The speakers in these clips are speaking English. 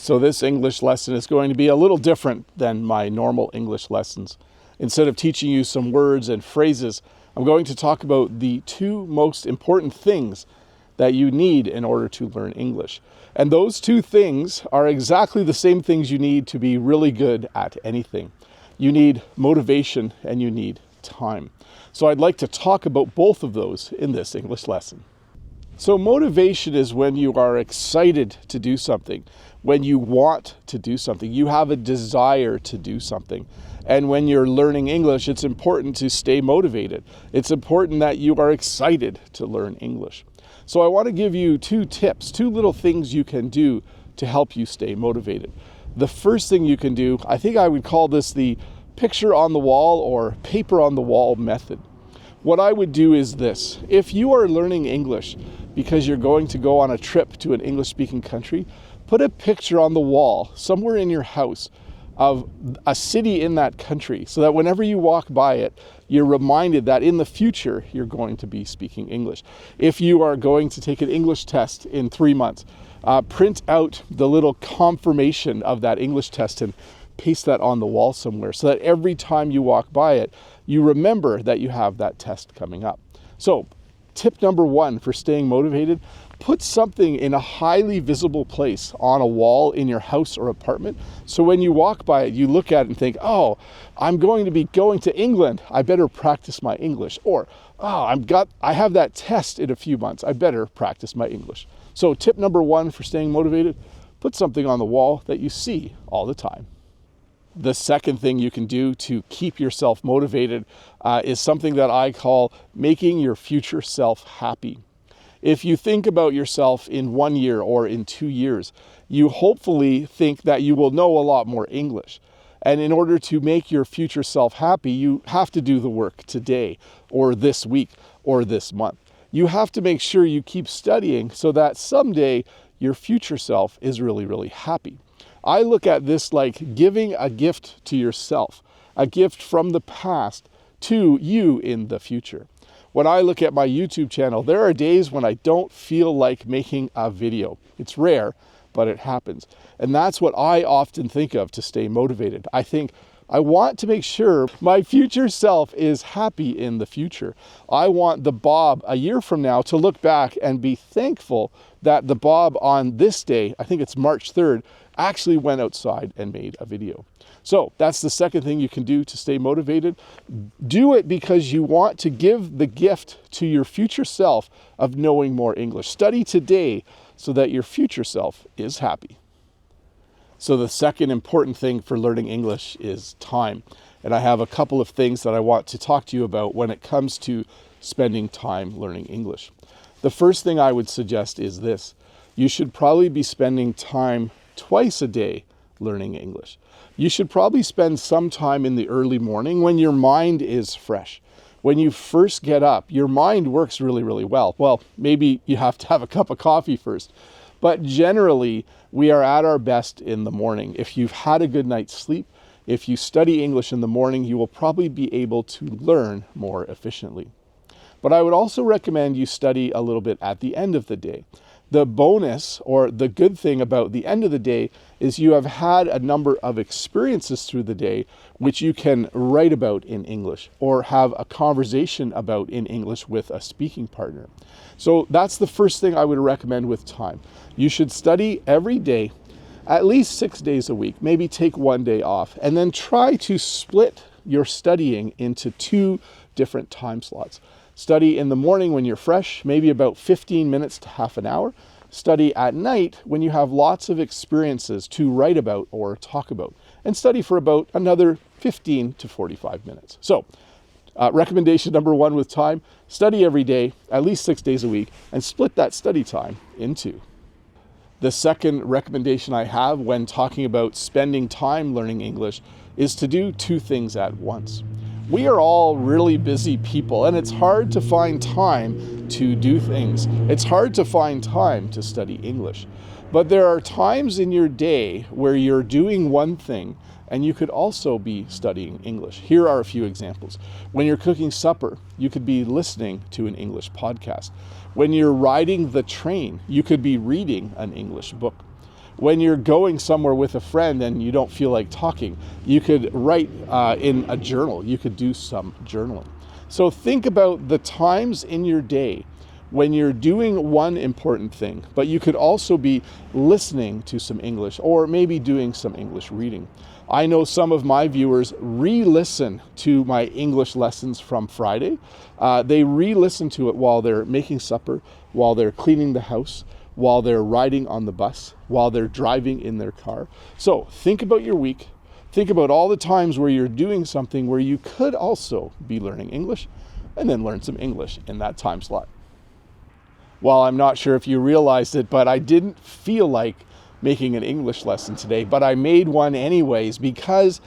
So this English lesson is going to be a little different than my normal English lessons. Instead of teaching you some words and phrases, I'm going to talk about the two most important things that you need in order to learn English. And those two things are exactly the same things you need to be really good at anything. You need motivation and you need time. So I'd like to talk about both of those in this English lesson. So motivation is when you are excited to do something, when you want to do something, you have a desire to do something. And when you're learning English, it's important to stay motivated. It's important that you are excited to learn English. So I want to give you two tips, two little things you can do to help you stay motivated. The first thing you can do, I think I would call this the picture on the wall or paper on the wall method. What I would do is this. If you are learning English because you're going to go on a trip to an English-speaking country, put a picture on the wall somewhere in your house of a city in that country so that whenever you walk by it, you're reminded that in the future, you're going to be speaking English. If you are going to take an English test in 3 months, print out the little confirmation of that English test and paste that on the wall somewhere so that every time you walk by it, you remember that you have that test coming up. So tip number one for staying motivated, put something in a highly visible place on a wall in your house or apartment. So when you walk by it, you look at it and think, oh, I'm going to be going to England. I better practice my English. Or, oh, I have that test in a few months. I better practice my English. So tip number one for staying motivated, put something on the wall that you see all the time. The second thing you can do to keep yourself motivated is something that I call making your future self happy. If you think about yourself in 1 year or in 2 years, you hopefully think that you will know a lot more English. And in order to make your future self happy, you have to do the work today or this week or this month. You have to make sure you keep studying so that someday your future self is really, really happy. I look at this like giving a gift to yourself, a gift from the past to you in the future. When I look at my YouTube channel, there are days when I don't feel like making a video. It's rare, but it happens. And that's what I often think of to stay motivated. I think I want to make sure my future self is happy in the future. I want the Bob a year from now to look back and be thankful that the Bob on this day, I think it's March 3rd, actually went outside and made a video. So that's the second thing you can do to stay motivated. Do it because you want to give the gift to your future self of knowing more English. Study today so that your future self is happy. So the second important thing for learning English is time. And I have a couple of things that I want to talk to you about when it comes to spending time learning English. The first thing I would suggest is this. You should probably be spending time twice a day learning English. You should probably spend some time in the early morning when your mind is fresh. When you first get up, your mind works really, really well. Well, maybe you have to have a cup of coffee first. But generally, we are at our best in the morning. If you've had a good night's sleep, if you study English in the morning, you will probably be able to learn more efficiently. But I would also recommend you study a little bit at the end of the day. The bonus or the good thing about the end of the day is you have had a number of experiences through the day which you can write about in English or have a conversation about in English with a speaking partner. So that's the first thing I would recommend with time. You should study every day, at least 6 days a week, maybe take 1 day off, and then try to split your studying into 2 different time slots. Study in the morning when you're fresh, maybe about 15 minutes to half an hour. Study at night when you have lots of experiences to write about or talk about. And study for about another 15 to 45 minutes. So, recommendation number one with time, study every day, at least 6 days a week, and split that study time in 2. The second recommendation I have when talking about spending time learning English is to do 2 things at once. We are all really busy people, and it's hard to find time to do things. It's hard to find time to study English. But there are times in your day where you're doing one thing and you could also be studying English. Here are a few examples. When you're cooking supper, you could be listening to an English podcast. When you're riding the train, you could be reading an English book. When you're going somewhere with a friend and you don't feel like talking, you could write in a journal. You could do some journaling. So think about the times in your day when you're doing one important thing, but you could also be listening to some English or maybe doing some English reading. I know some of my viewers re-listen to my English lessons from Friday. They re-listen to it while they're making supper, while they're cleaning the house, while they're riding on the bus, while they're driving in their car. So think about your week. Think about all the times where you're doing something where you could also be learning English, and then learn some English in that time slot. Well, I'm not sure if you realized it, but I didn't feel like making an English lesson today, but I made one anyways because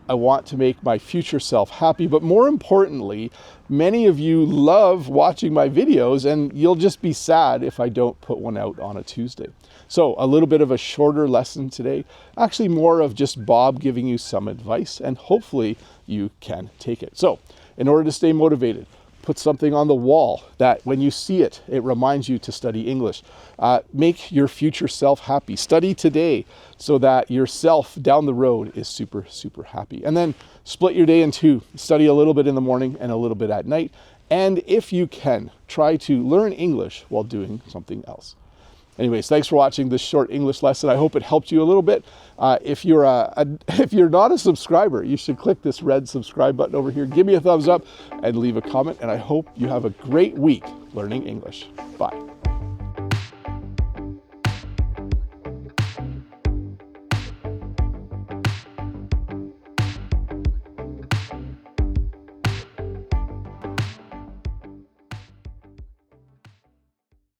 I want to make my future self happy. But more importantly, many of you love watching my videos, and you'll just be sad if I don't put one out on a Tuesday. So a little bit of a shorter lesson today, actually more of just Bob giving you some advice, and hopefully you can take it. So in order to stay motivated, put something on the wall that when you see it, it reminds you to study English. Make your future self happy. Study today so that yourself down the road is super, super happy. And then split your day in two. Study a little bit in the morning and a little bit at night. And if you can, try to learn English while doing something else. Anyways, thanks for watching this short English lesson. I hope it helped you a little bit. If you're not a subscriber, you should click this red subscribe button over here. Give me a thumbs up and leave a comment. And I hope you have a great week learning English. Bye.